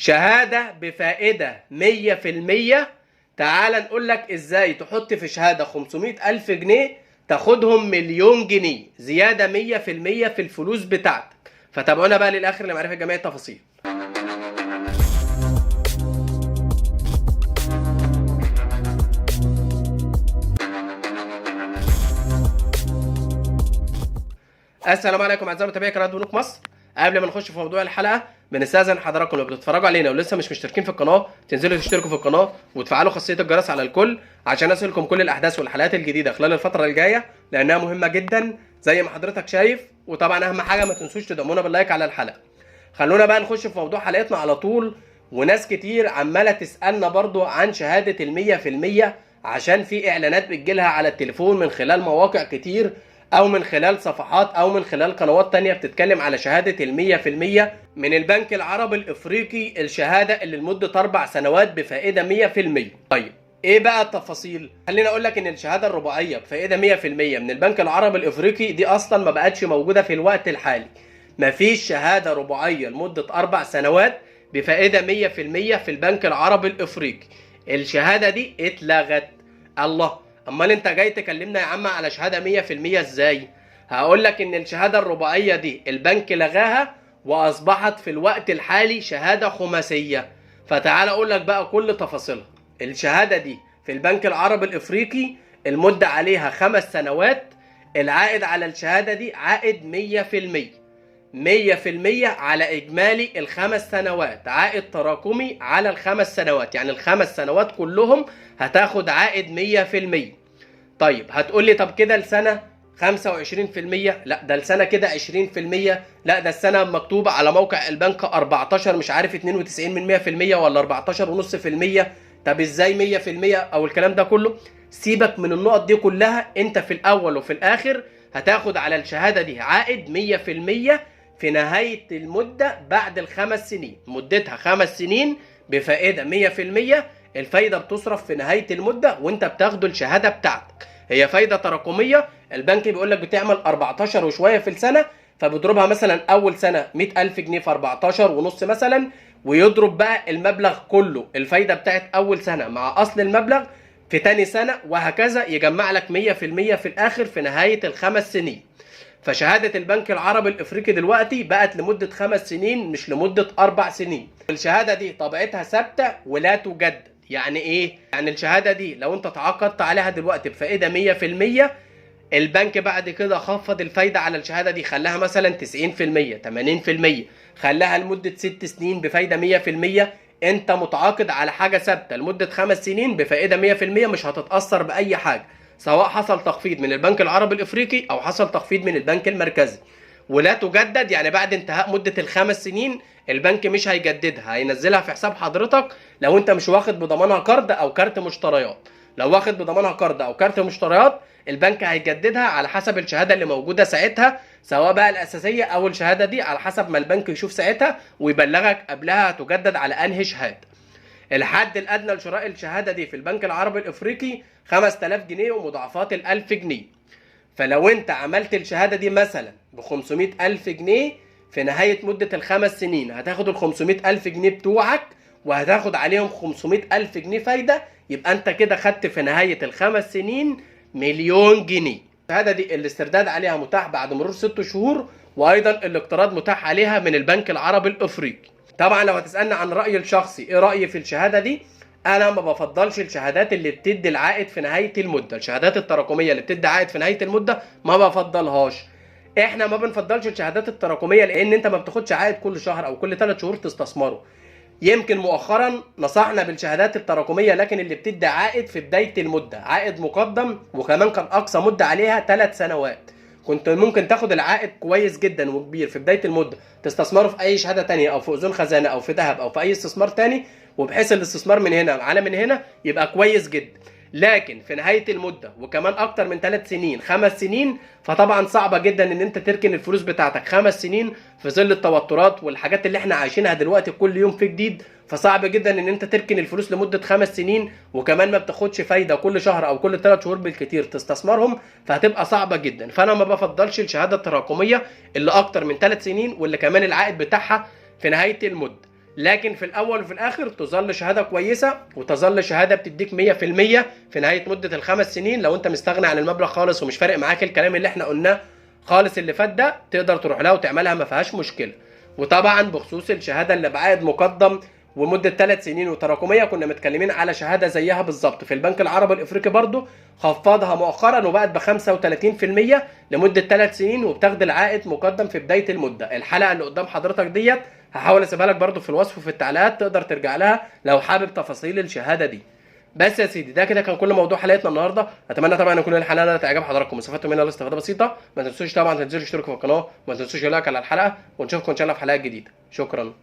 شهادة بفائدة 100%. تعال نقول لك ازاي تحط في شهادة 500,000 جنيه تاخدهم مليون جنيه زيادة 100% في الفلوس بتاعتك. فتابعونا بقى للآخر لمعرفة جميع التفاصيل. السلام عليكم اعزائي متابعي قناه بنوك مصر. قبل ما نخش في موضوع الحلقه بنستاذن حضراتكم لو بتتفرجوا علينا ولسه مش مشتركين في القناه تنزلوا تشتركوا في القناه وتفعلوا خاصيه الجرس على الكل عشان اصلكم كل الاحداث والحلقات الجديده خلال الفتره الجايه لانها مهمه جدا زي ما حضرتك شايف. وطبعا اهم حاجه ما تنسوش تدعمونا باللايك على الحلقه. خلونا بقى نخش في موضوع حلقتنا على طول. وناس كتير عماله تسالنا برضو عن شهاده ال100% عشان في اعلانات بتجيلها على التليفون من خلال مواقع كتير او من خلال صفحات او من خلال قنوات تانية بتتكلم على شهادة 100% من البنك العربي الافريقي. الشهادة اللي لمدة 4 سنوات بفائدة 100%. طيب ايه بقى التفاصيل؟ خليني اقول لك ان الشهادة الرباعية بفائدة 100% من البنك العربي الافريقي دي اصلا ما بقتش موجودة في الوقت الحالي. مفيش شهادة رباعية لمدة 4 سنوات بفائدة 100% في البنك العربي الافريقي. الشهادة دي اتلغت. الله، امال انت جاي تكلمنا يا عم على شهاده 100% ازاي؟ هقول لك ان الشهاده الرباعيه دي البنك لغاها واصبحت في الوقت الحالي شهاده خماسيه. فتعال اقول لك بقى كل تفاصيلها. الشهاده دي في البنك العربي الافريقي المده عليها 5 سنوات. العائد على الشهاده دي عائد 100%. 100% على اجمالي الخمس سنوات، عائد تراكمي على الخمس سنوات، يعني الخمس سنوات كلهم هتاخد عائد 100%. طيب هتقول لي طب كده السنة 25%؟ لا ده السنة كده 20%. لا ده السنة مكتوبة على موقع البنك 14 مش عارف 92% ولا 14.5%. طب ازاي 100% او الكلام ده كله؟ سيبك من النقط دي كلها. انت في الاول وفي الاخر هتاخد على الشهادة دي عائد 100% في نهاية المدة بعد الخمس سنين. مدتها 5 سنين بفائدة 100%. الفايدة بتصرف في نهاية المدة وانت بتاخده الشهادة بتاعتك. هي فايدة تراكمية. البنك بيقول لك بتعمل 14 وشوية في السنة، فبيضربها مثلا أول سنة 100,000 جنيه في 14 ونص مثلا، ويضرب بقى المبلغ كله الفايدة بتاعت أول سنة مع أصل المبلغ في تاني سنة، وهكذا يجمع لك 100% في الآخر في نهاية الخمس سنين. فشهادة البنك العربي الافريقي دلوقتي بقت لمدة 5 سنين مش لمدة 4 سنين. الشهادة دي طبيعتها ثابتة ولا تجدد. يعني ايه؟ يعني الشهادة دي لو انت تعاقدت عليها دلوقتي بفائدة 100%، البنك بعد كده خفض الفايدة على الشهادة دي خلاها مثلا 90% 80%، خلاها لمدة 6 سنين بفايدة 100%. انت متعاقد على حاجة ثابتة لمدة 5 سنين بفائدة 100%، مش هتتأثر بأي حاجة سواء حصل تخفيض من البنك العربي الافريقي او حصل تخفيض من البنك المركزي. ولا تجدد يعني بعد انتهاء مدة الخمس سنين البنك مش هيجددها، هينزلها في حساب حضرتك لو انت مش واخد بضمانها قرض او كارت مشتريات. لو واخد بضمانها قرض او كارت مشتريات البنك هيجددها على حسب الشهادة اللي موجودة ساعتها، سواء بقى الاساسية او الشهادة دي، على حسب ما البنك يشوف ساعتها ويبلغك قبلها هتجدد على انهي شهادة. الحد الادنى لشراء الشهاده دي في البنك العربي الافريقي 5000 جنيه ومضاعفات ال1000 جنيه. فلو انت عملت الشهاده دي مثلا ب 500,000 جنيه في نهايه مده الخمس سنين هتاخد ال 500,000 جنيه بتوعك وهتاخد عليهم 500,000 جنيه فايده، يبقى انت كده خدت في نهايه الخمس سنين مليون جنيه. الشهاده دي الاسترداد عليها متاح بعد مرور 6 شهور، وايضا الاقتراض متاح عليها من البنك العربي الافريقي. طبعا لو هتسألني عن رأيي الشخصي، ايه رأيي في الشهادة دي؟ انا ما بفضلش الشهادات اللي بتدي العائد في نهاية المدة. الشهادات التراكمية اللي بتدي عائد في نهاية المدة ما بفضلهاش. احنا ما بنفضلش الشهادات التراكمية لان انت ما بتاخدش عائد كل شهر او كل 3 شهور تستثمره. يمكن مؤخرا نصحنا بالشهادات التراكمية لكن اللي بتدي عائد في بداية المدة، عائد مقدم، وكمان كان اقصى مدة عليها 3 سنوات. كنت ممكن تاخد العائد كويس جدا وكبير في بدايه المده تستثمره في اي شهاده تانية او في اذون خزانه او في ذهب او في اي استثمار تاني، وبحيث الاستثمار من هنا على من هنا يبقى كويس جدا. لكن في نهايه المده وكمان اكتر من 3 سنين 5 سنين فطبعا صعبه جدا ان انت تركن الفلوس بتاعتك 5 سنين في ظل التوترات والحاجات اللي احنا عايشينها دلوقتي كل يوم في جديد. فصعب جدا ان انت تركن الفلوس لمده 5 سنين وكمان ما بتاخدش فايده كل شهر او كل 3 شهور بالكتير تستثمرهم، فهتبقى صعبه جدا. فانا ما بفضلش الشهاده التراكميه اللي اكتر من 3 سنين واللي كمان العائد بتاعها في نهايه المده. لكن في الاول وفي الاخر تظل شهاده كويسه، وتظل شهاده بتديك 100% في نهايه مده الخمس سنين. لو انت مستغني عن المبلغ خالص ومش فارق معاك الكلام اللي احنا قلناه خالص اللي فات ده، تقدر تروح لها وتعملها ما فيهاش مشكله. وطبعا بخصوص الشهاده اللي بعائد مقدم ومده 3 سنين وتراكميه، كنا متكلمين على شهاده زيها بالظبط في البنك العربي الافريقي برضو، خفضها مؤخرا وبقت ب 35% لمده 3 سنين، وبتاخد العائد مقدم في بدايه المده. الحلقه اللي قدام حضرتك ديت هحاول اسيبها لك برضو في الوصف وفي التعليقات، تقدر ترجع لها لو حابب تفاصيل الشهاده دي. بس يا سيدي ده كده كان كل موضوع حلقتنا النهارده. اتمنى طبعا ان كل الحلقه تعجب حضراتكم واستفدتوا منها استفاده بسيطه. ما تنسوش طبعا تنزلوا تشتركوا في القناه، وما تنسوش اللايك على الحلقه، ونشوفكم ان شاء الله في حلقات جديده. شكرا.